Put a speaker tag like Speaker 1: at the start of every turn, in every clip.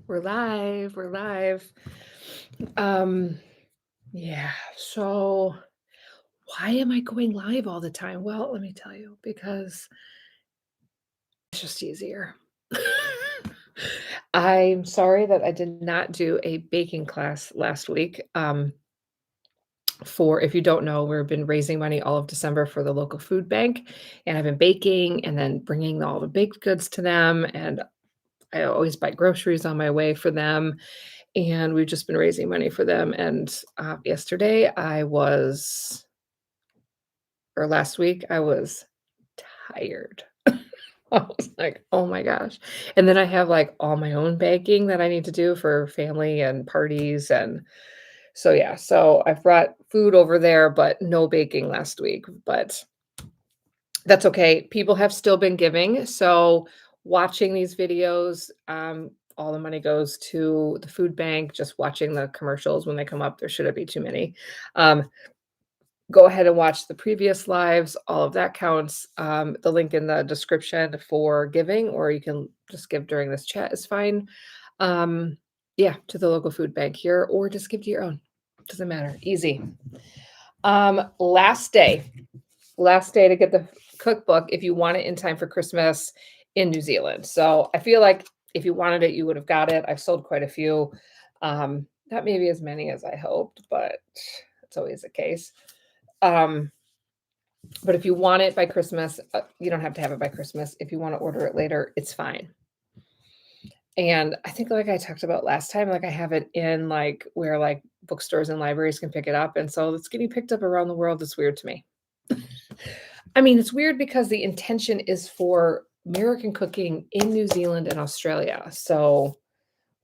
Speaker 1: We're live. We're live. Um, yeah. So why am I going live all the time? Well, let me tell you, because it's just easier. I'm sorry that I did not do a baking class last week. For if you don't know, we've been raising money all of December for the local food bank, and I've been baking and then bringing all the baked goods to them. And I always buy groceries on my way for them. And we've just been raising money for them, and, yesterday I was or last week, I was tired. I was like, "Oh my gosh," and then I have, like, all my own baking that I need to do for family and parties, and so, yeah, so I've brought food over there, but no baking last week, but that's okay. People have still been giving, so watching these videos, all the money goes to the food bank, just watching the commercials when they come up, there shouldn't be too many. Um, Go ahead and watch the previous lives, all of that counts. The link in the description for giving, or you can just give during this chat is fine. Um, yeah, to the local food bank here, or just give to your own. Doesn't matter. Easy. Last day. Last day to get the cookbook if you want it in time for Christmas in New Zealand. So I feel like if you wanted it, you would have got it. I've sold quite a few. Not maybe as many as I hoped, but it's always the case. Um, but if you want it by Christmas, you don't have to have it by Christmas. If you want to order it later, it's fine. And I think like I talked about last time, like I have it in like where like bookstores and libraries can pick it up. And so it's getting picked up around the world. It's weird to me. I mean, it's weird because the intention is for American cooking in New Zealand and Australia. So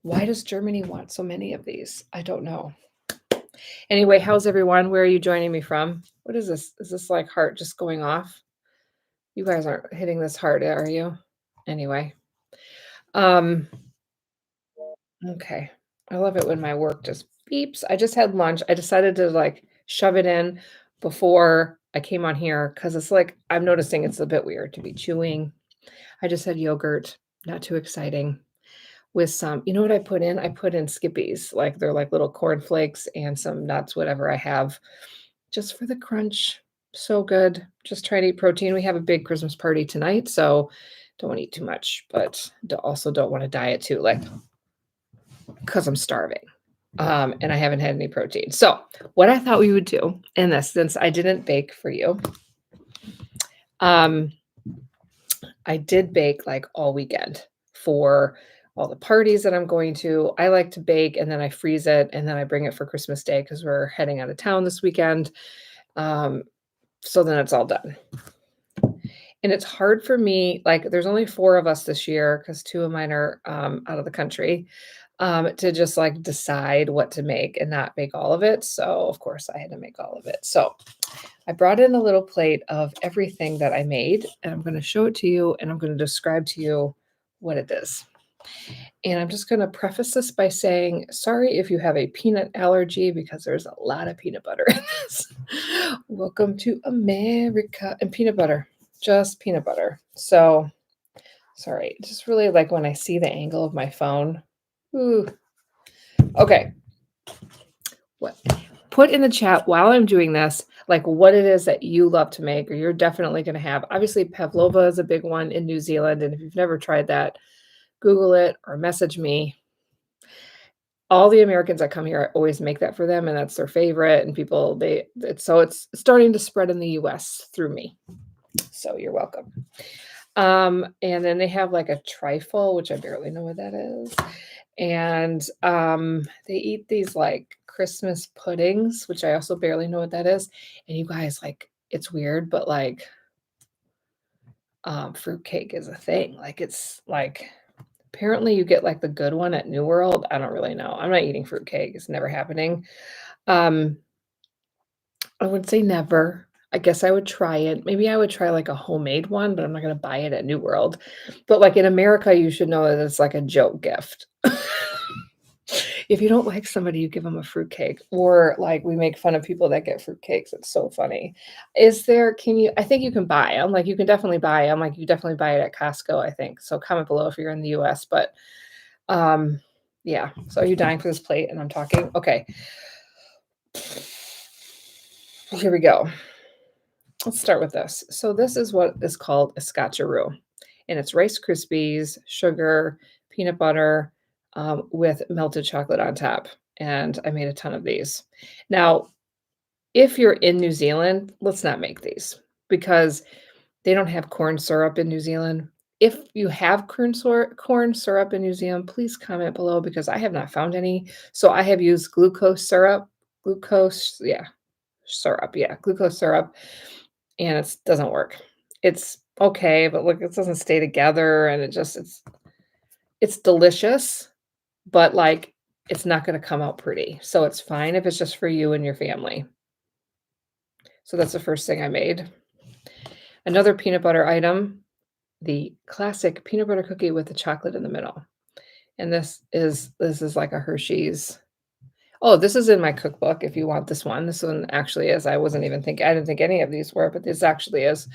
Speaker 1: why does Germany want so many of these? I don't know. Anyway, how's everyone? Where are you joining me from? What is this? Is this like heart just going off? You guys aren't hitting this hard, are you? Anyway. Um, okay. I love it when my work just beeps. I just had lunch. I decided to like shove it in before I came on here because it's like I'm noticing it's a bit weird to be chewing. I just had yogurt, not too exciting, with some you know what I put in? I put in Skippies, like, they're like little corn flakes and some nuts, whatever I have, just for the crunch. So good. Just trying to eat protein. We have a big Christmas party tonight, so don't wanna eat too much, but also don't wanna diet too, like, because 'cause I'm starving, and I haven't had any protein. So, what I thought we would do in this, since I didn't bake for you, um I did bake, like, all weekend for all the parties that I'm going to. I like to bake, and then I freeze it, and then I bring it for Christmas Day because 'cause we're heading out of town this weekend, um, so then it's all done. And it's hard for me like, there's only 4 of us this year because 2 of mine are, out of the country, to just, like, decide what to make and not make all of it, so, of course, I had to make all of it. So, I brought in a little plate of everything that I made, and I'm gonna show it to you, and I'm gonna describe to you what it is. And I'm just gonna preface this by saying, sorry if you have a peanut allergy because there's a lot of peanut butter in this. Welcome to America and peanut butter, just peanut butter. So, sorry, just really like when I see the angle of my phone. Ooh. Okay. What put in the chat while I'm doing this, like what it is that you love to make or you're definitely gonna have. Obviously, pavlova is a big one in New Zealand, and if you've never tried that, Google it or message me. All the Americans that come here, I always make that for them, and that's their favorite, and people it's starting to spread in the US through me. So you're welcome. And then they have like a trifle, which I barely know what that is. And they eat these like Christmas puddings, which I also barely know what that is. And you guys, like, it's weird, but like fruitcake is a thing. Like it's like apparently you get like the good one at New World. I don't really know. I'm not eating fruitcake. It's never happening. Um, I would say never. I guess I would try it. Maybe I would try like a homemade one, but I'm not gonna buy it at New World. But like in America, you should know that it's like a joke gift. If you don't like somebody, you give them a fruitcake, or like we make fun of people that get fruitcakes. It's so funny. Is there, can you, I think you can buy them. Like you can definitely buy them. Like you definitely buy it at Costco, I think. So comment below if you're in the US. But um Yeah. So are you dying for this plate and I'm talking? Okay. Here we go. Let's start with this. So this is what is called a scotcheroo, and it's Rice Krispies, sugar, peanut butter, with melted chocolate on top. And I made a ton of these. Now, if you're in New Zealand, let's not make these because they don't have corn syrup in New Zealand. If you have corn syrup in New Zealand, please comment below because I have not found any. So I have used glucose syrup, and it doesn't work. It's okay, but look, it doesn't stay together, and it's delicious, but like it's not going to come out pretty. So it's fine if it's just for you and your family. So that's the first thing I made. Another peanut butter item, the classic peanut butter cookie with the chocolate in the middle. And this is like a Hershey's. Oh, this is in my cookbook if you want this one. This one actually is. I didn't think any of these were, but this actually is.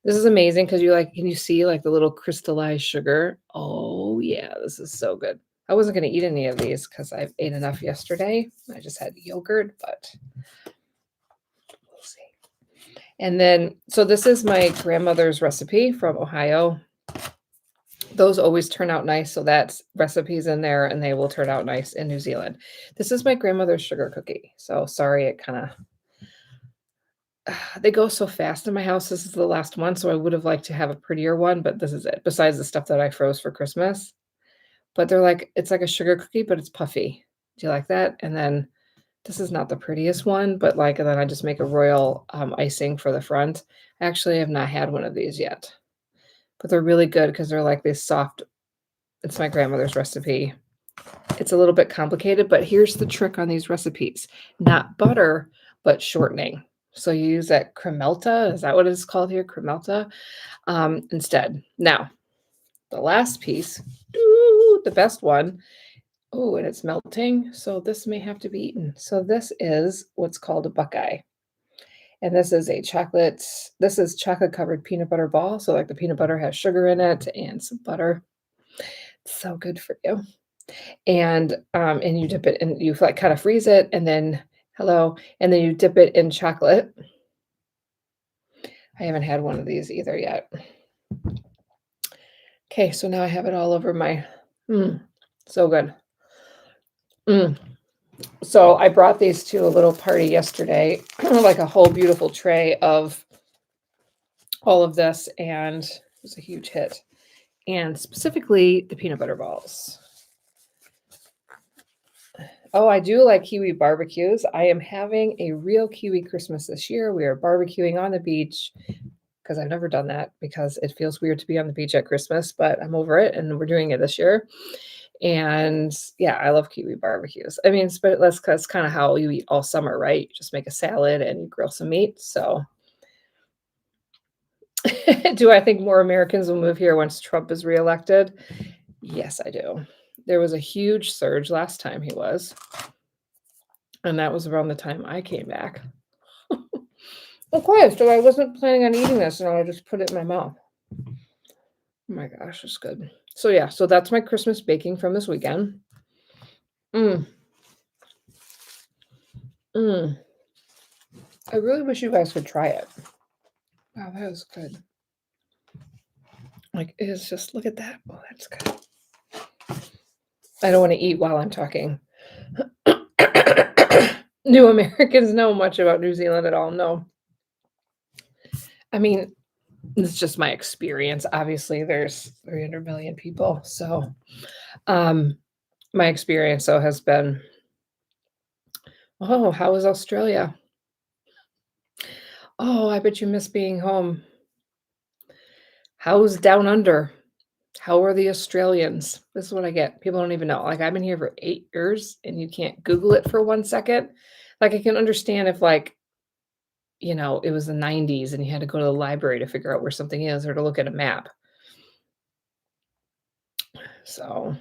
Speaker 1: This is amazing because can you see like the little crystallized sugar? Oh yeah, this is so good. I wasn't going to eat any of these because I ate enough yesterday. I just had yogurt, but we'll see. And then, so this is my grandmother's recipe from Ohio. Those always turn out nice. So that's recipes in there and they will turn out nice in New Zealand. This is my grandmother's sugar cookie. So sorry, it kind of, they go so fast in my house. This is the last one. So I would have liked to have a prettier one, but this is it. Besides the stuff that I froze for Christmas. But it's like a sugar cookie, but it's puffy. Do you like that? And then this is not the prettiest one, but and then I just make a royal icing for the front. I actually have not had one of these yet, but they're really good because they're like this soft. It's my grandmother's recipe. It's a little bit complicated, but here's the trick on these recipes. Not butter, but shortening. So you use that Kremelta. Is that what it's called here? Kremelta instead. Now, the last piece, the best one. Oh, and it's melting. So this may have to be eaten. So this is what's called a Buckeye. And this is chocolate covered peanut butter ball. So like the peanut butter has sugar in it and some butter. It's so good for you. And you dip it and you kind of freeze it and then and then you dip it in chocolate. I haven't had one of these either yet. Okay, so now I have it all over my so good. So I brought these to a little party yesterday, like a whole beautiful tray of all of this, and it was a huge hit. And specifically the peanut butter balls. Oh, I do like kiwi barbecues. I am having a real kiwi Christmas this year. We are barbecuing on the beach because I've never done that because it feels weird to be on the beach at Christmas, but I'm over it and we're doing it this year. And yeah, I love kiwi barbecues. I mean, but that's kind of how you eat all summer, right? You just make a salad and you grill some meat. So do I think more Americans will move here once Trump is reelected? Yes, I do. There was a huge surge last time he was. And that was around the time I came back. Okay, so I wasn't planning on eating this, and I just put it in my mouth. Oh my gosh, it's good. So yeah, so that's my Christmas baking from this weekend. I really wish you guys could try it. Wow, that was good. Like, it is just, look at that. Oh, that's good. I don't want to eat while I'm talking. New Americans know much about New Zealand at all. No. I mean, it's just my experience. Obviously, there's 300 million people. So, my experience, though, has been, oh, how was Australia? Oh, I bet you miss being home. How's down under? How are the Australians? This is what I get. People don't even know. Like, I've been here for 8 years and you can't Google it for 1 second. Like, I can understand if, it was the 90s and you had to go to the library to figure out where something is or to look at a map. So,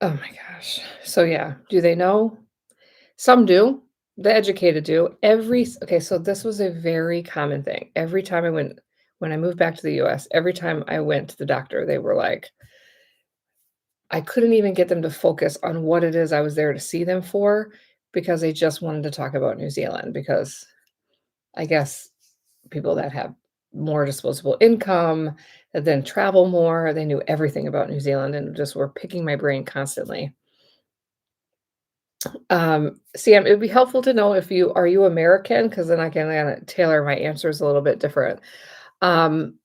Speaker 1: oh my gosh. So, yeah. Do they know? Some do. The educated do. Okay, so this was a very common thing. Every time when I moved back to the US, every time I went to the doctor, they were like, I couldn't even get them to focus on what it is I was there to see them for because they just wanted to talk about New Zealand because I guess people that have more disposable income, that then travel more, they knew everything about New Zealand and just were picking my brain constantly. Sam, it would be helpful to know if you are you American? Because then I can kinda tailor my answers a little bit different. Um,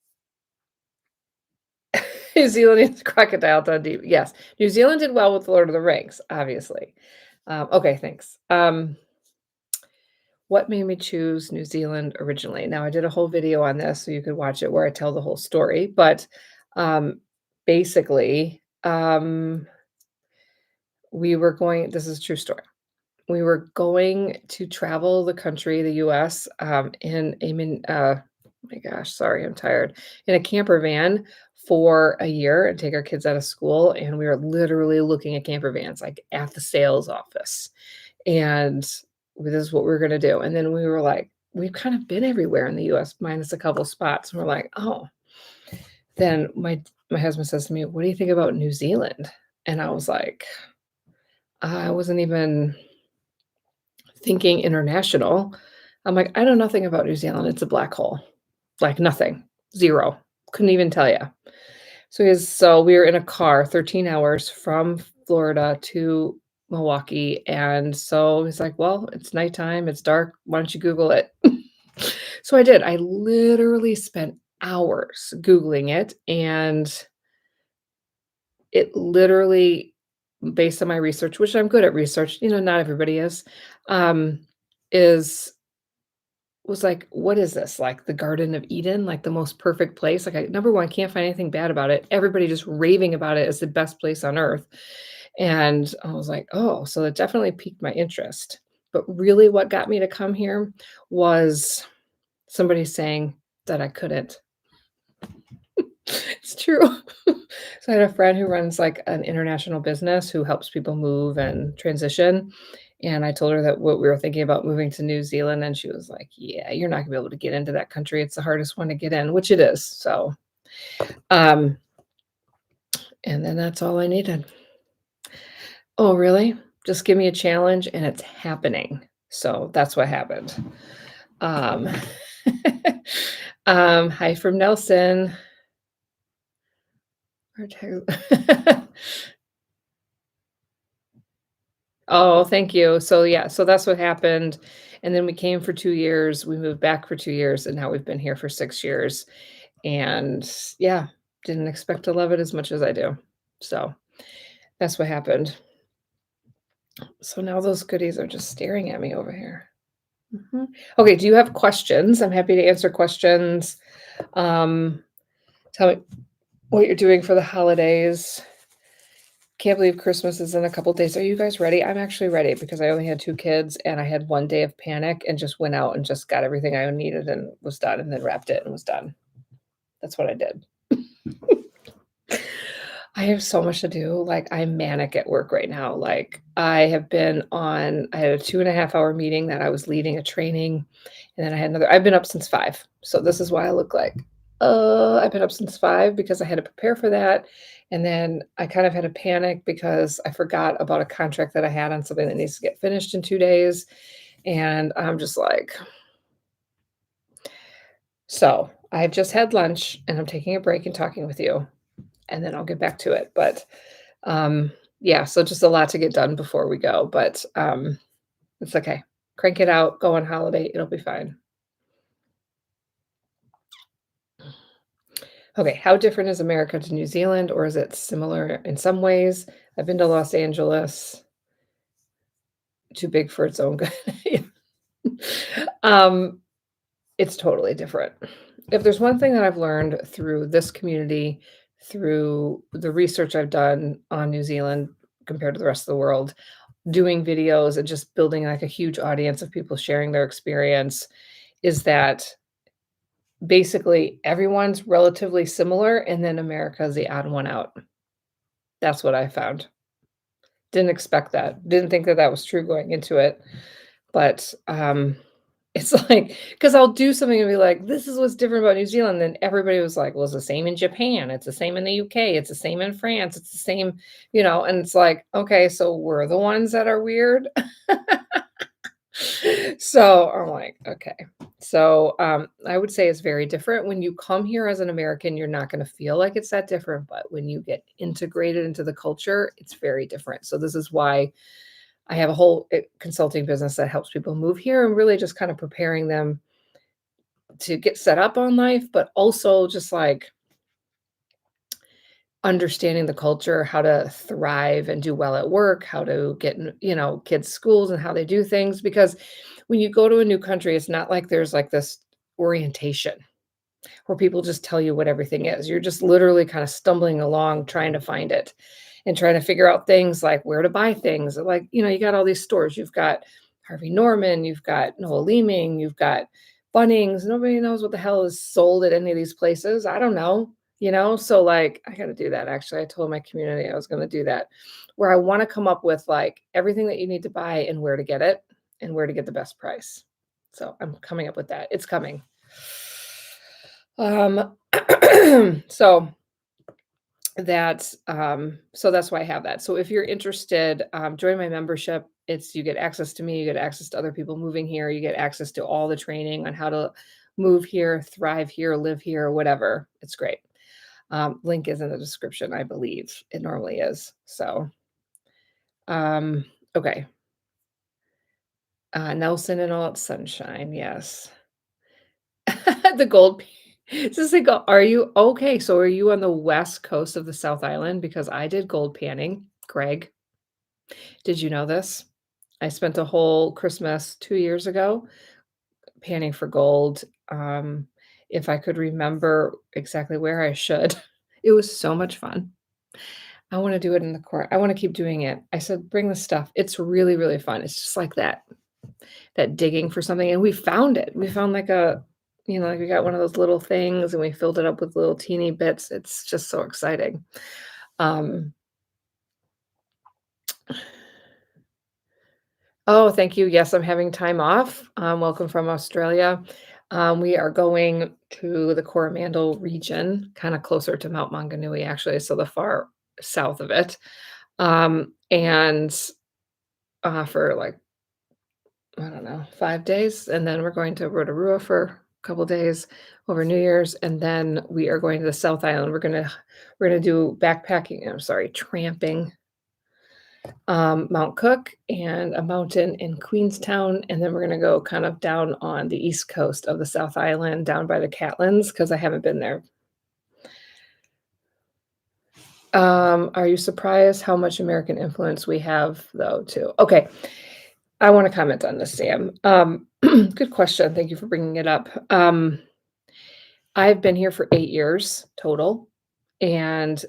Speaker 1: New Zealand Crocodile Dundee. Yes, New Zealand did well with Lord of the Rings, obviously. Okay, thanks. What made me choose New Zealand originally? Now, I did a whole video on this, so you could watch it where I tell the whole story, but, basically, we were going this is a true story. We were going to travel the country, the US, in a oh my gosh, sorry, I'm tired, in a camper van for a year and take our kids out of school, and we were literally looking at camper vans, like, at the sales office, and this is what we're gonna do, and then we were like, "We've kind of been everywhere in the US minus a couple spots," and we're like, "Oh." Then my husband says to me, "What do you think about New Zealand?" And I was like, I wasn't even thinking international. I'm like, "I know nothing about New Zealand, it's a black hole." Like, nothing, 0, couldn't even tell you. So we were in a car 13 hours from Florida to Milwaukee, and so he's like, "Well, it's nighttime, it's dark, why don't you Google it?" So I did, I literally spent hours Googling it, and it literally based on my research, which I'm good at research, not everybody um, is was like, "What is this? Like the Garden of Eden? Like the most perfect place?" Like, I number 1, can't find anything bad about it. Everybody just raving about it as the best place on earth. And I was like, "Oh," so it definitely piqued my interest. But really what got me to come here was somebody saying that I couldn't. It's true. So I had a friend who runs like an international business who helps people move and transition. And I told her that what we were thinking about moving to New Zealand, and she was like, "Yeah, you're not gonna be able to get into that country. It's the hardest one to get in," which it is. So, um, and then that's all I needed. Oh, really? Just give me a challenge and it's happening. So that's what happened. Um, hi from Nelson. Oh, thank you. So, yeah, so that's what happened, and then we came for 2 years, we moved back for 2 years, and now we've been here for 6 years, and yeah, didn't expect to love it as much as I do. So, that's what happened. So now those goodies are just staring at me over here. Mhm. Okay, do you have questions? I'm happy to answer questions. Um, tell me what you're doing for the holidays. Can't believe Christmas is in a couple days. Are you guys ready? I'm actually ready because I only had 2 kids and I had 1 day of panic and just went out and just got everything I needed and was done and then wrapped it and was done. That's what I did. I have so much to do. Like, I'm manic at work right now. Like, I had a 2.5 hour meeting that I was leading a training, and then I had another I've been up since 5. So this is why I look like, I've been up since 5 because I had to prepare for that. And then I kind of had a panic because I forgot about a contract that I had on something that needs to get finished in 2 days. And I'm just like, so I've just had lunch and I'm taking a break and talking with you, and then I'll get back to it. But yeah, so just a lot to get done before we go, but, it's okay. Crank it out, go on holiday, it'll be fine. Okay, how different is America to New Zealand, or is it similar in some ways? I've been to Los Angeles, too big for its own good. Yeah. Um, it's totally different. If there's one thing that I've learned through this community, through the research I've done on New Zealand compared to the rest of the world, doing videos and just building like a huge audience of people sharing their experience is that basically everyone's relatively similar and then America is the odd one out. That's what I found. Didn't expect that. Didn't think that that was true going into it. But It's like, because 'cause I'll do something and be like, "This is what's different about New Zealand," then everybody was like, "Well, it's the same in Japan, it's the same in the UK, it's the same in France, it's the same," and it's like, "Okay, so we're the ones that are weird?" So, I'm like, "Okay." So, I would say it's very different. When you come here as an American, you're not gonna feel like it's that different, but when you get integrated into the culture, it's very different. So, this is why I have a whole, consulting business that helps people move here and really just kind of preparing them to get set up on life, but also just, like, understanding the culture, how to thrive and do well at work, how to get in, kids' schools and how they do things, because when you go to a new country, it's not like there's, like, this orientation where people just tell you what everything is. You're just literally kinda stumbling along trying to find it and trying to figure out things like where to buy things. Like, you got all these stores. You've got Harvey Norman, you've got Noel Leeming, you've got Bunnings. Nobody knows what the hell is sold at any of these places. I don't know, So, like, I gotta do that, actually. I told my community I was gonna do that, where I wanna come up with, like, everything that you need to buy and where to get it and where to get the best price. So, I'm coming up with that. It's coming. Um, so that's why I have that. So if you're interested, join my membership. It's You get access to me, you get access to other people moving here, you get access to all the training on how to move here, thrive here, live here, whatever. It's great. Link is in the description, I believe. It normally is. So, um, okay. Nelson and all its sunshine. Yes. The gold. It's just like, are you okay? So are you on the west coast of the South Island? Because I did gold panning. Greg, did you know this? I spent a whole Christmas 2 years ago panning for gold. If I could remember exactly where, I should. It was so much fun. I wanna do it in the court. I wanna keep doing it. I said, "Bring the stuff." It's really, really fun. It's just like that digging for something, and we found it. We found like like we got one of those little things and we filled it up with little teeny bits. It's just so exciting. Um, oh, thank you. Yes, I'm having time off. Welcome from Australia. We are going to the Coromandel region, kind of closer to Mount Maunganui, actually, so the far south of it. And for like, I don't know, 5 days. And then we're going to Rotorua for a couple days over New Year's. And then we are going to the South Island. We're gonna do backpacking, I'm sorry, tramping, Mount Cook and a mountain in Queenstown, and then we're gonna go kind of down on the east coast of the South Island, down by the Catlins, because I haven't been there. Are you surprised how much American influence we have, though, too? Okay, I wanna comment on this, Sam. Good question, thank you for bringing it up. I've been here for 8 years total, and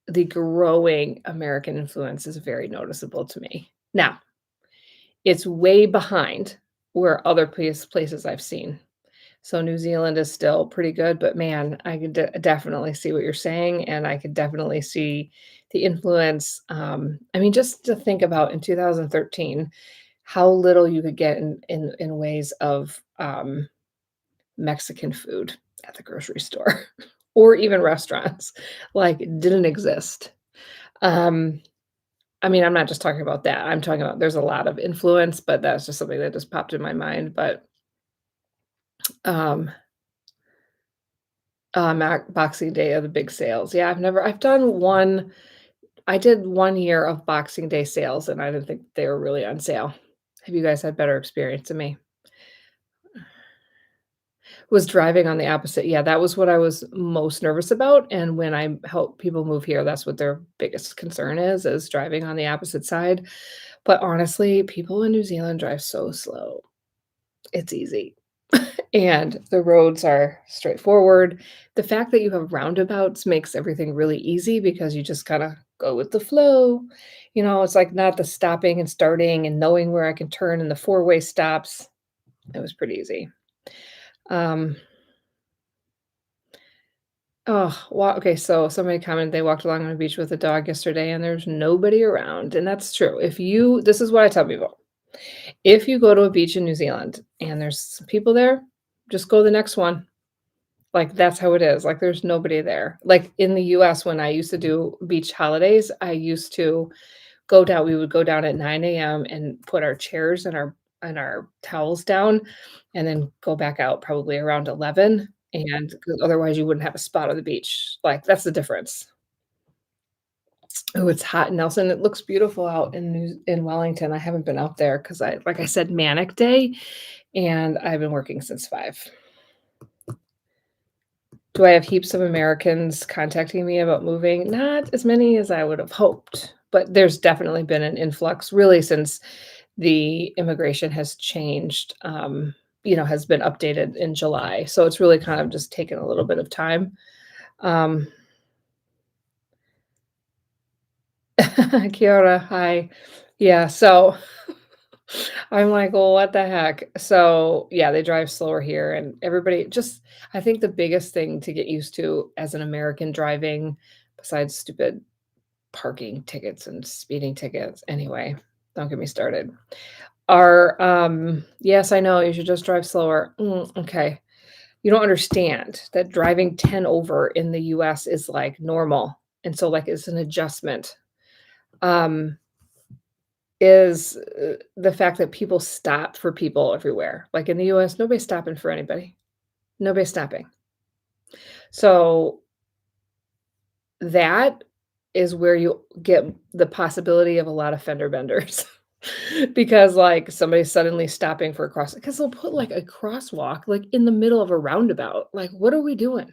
Speaker 1: the growing American influence is very noticeable to me. Now, it's way behind where other places I've seen. So New Zealand is still pretty good, but man, I could definitely see what you're saying, and I could definitely see the influence. I mean, just to think about in 2013, how little you could get in ways of Mexican food at the grocery store or even restaurants, like, it didn't exist. Um, I mean, I'm not just talking about that. I'm talking about there's a lot of influence, but that's just something that just popped in my mind. But um, Boxing Day of the big sales. Yeah, I've done one. I did 1 year of Boxing Day sales, and I didn't think they were really on sale. Have you guys had better experience than me? Was driving on the opposite. Yeah, that was what I was most nervous about, and when I help people move here, that's what their biggest concern is driving on the opposite side. But honestly, people in New Zealand drive so slow. It's easy. And the roads are straightforward. The fact that you have roundabouts makes everything really easy because you just kinda go with the flow. It's like not the stopping and starting and knowing where I can turn and the four-way stops. It was pretty easy. Um Oh, wow, okay, so somebody commented they walked along on the beach with a dog yesterday and there's nobody around, and that's true. If you This is what I tell people. If you go to a beach in New Zealand and there's some people there, just go to the next one. Like, that's how it is, like, there's nobody there. Like, in the US, when I used to do beach holidays, I used to go down we would go down at 9 a.m. and put our chairs and our towels down, and then go back out probably around 11, and 'cause otherwise you wouldn't have a spot on the beach. Like, that's the difference. Oh, it's hot in Nelson. It looks beautiful out in Wellington. I haven't been out there because like I said, manic day, and I've been working since 5. Do I have heaps of Americans contacting me about moving? Not as many as I would have hoped, but there's definitely been an influx really since the immigration has changed, has been updated in July. So it's really kind of just taken a little bit of time. Um, Kia ora, hi. Yeah, so I'm like, "Well, what the heck?" So, yeah, they drive slower here, and everybody just I think the biggest thing to get used to as an American driving, besides stupid parking tickets and speeding tickets anyway, don't get me started, are, "Yes, I know, you should just drive slower." Okay. You don't understand that driving 10 over in the US is, like, normal, and so, like, it's an adjustment. Um is, the fact that people stop for people everywhere. Like, in the US, nobody's stopping for anybody. Nobody's stopping. So, that is where you get the possibility of a lot of fender benders. Because, like, somebody's suddenly stopping for a cross because 'cause they'll put, like, a crosswalk, like, in the middle of a roundabout. Like, what are we doing?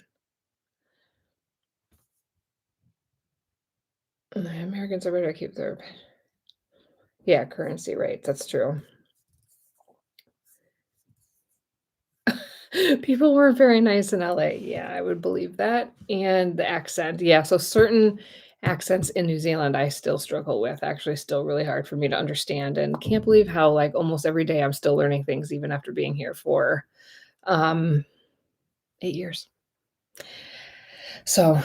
Speaker 1: Americans are better to keep their yeah, currency rates, that's true. People were very nice in LA. Yeah, I would believe that. And the accent. Yeah, so certain accents in New Zealand I still struggle with. Actually still really hard for me to understand and can't believe how like almost every day I'm still learning things even after being here for um 8 years. So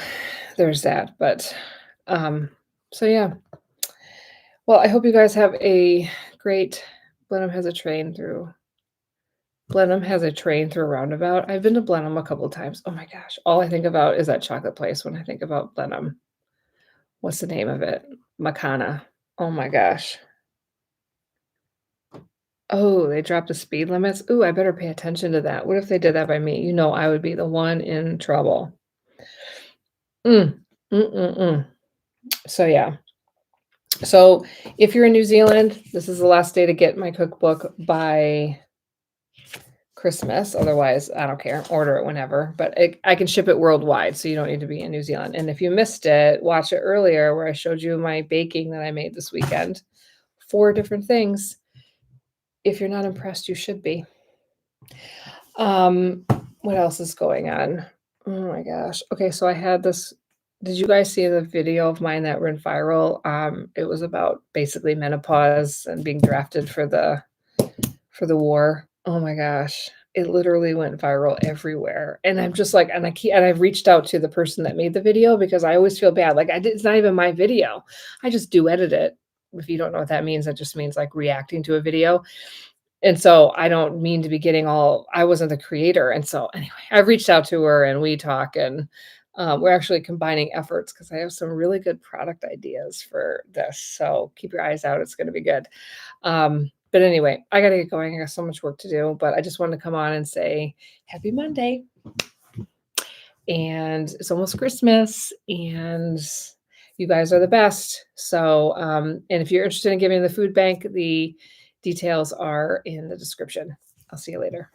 Speaker 1: there's that. But um so yeah. Well, I hope you guys have a great Blenheim has a train through Blenheim has a train through a roundabout. I've been to Blenheim a couple times. Oh my gosh, all I think about is that chocolate place when I think about Blenheim. What's the name of it? Makana. Oh my gosh. Oh, they dropped the speed limits. Ooh, I better pay attention to that. What if they did that by me? You know I would be the one in trouble. Mm. Mm-mm-mm. So, yeah. So, if you're in New Zealand, this is the last day to get my cookbook by Christmas. Otherwise, I don't care. Order it whenever, but I can ship it worldwide, so you don't need to be in New Zealand. And if you missed it, watch it earlier where I showed you my baking that I made this weekend. 4 different things. If you're not impressed, you should be. Um, what else is going on? Oh my gosh. Okay, so I had this did you guys see the video of mine that went viral? It was about basically menopause and being drafted for the war. Oh my gosh. It literally went viral everywhere. And I'm just like, and I've reached out to the person that made the video because I always feel bad. Like it's not even my video. I just do edit it. If you don't know what that means, that just means like reacting to a video. And so I don't mean to be getting all I wasn't the creator. And so anyway, I've reached out to her and we talk and we're actually combining efforts because I have some really good product ideas for this. So keep your eyes out. It's going to be good. But anyway, I got to get going. I got so much work to do, but I just wanted to come on and say happy Monday. And it's almost Christmas and you guys are the best. So, and if you're interested in giving the food bank, the details are in the description. I'll see you later.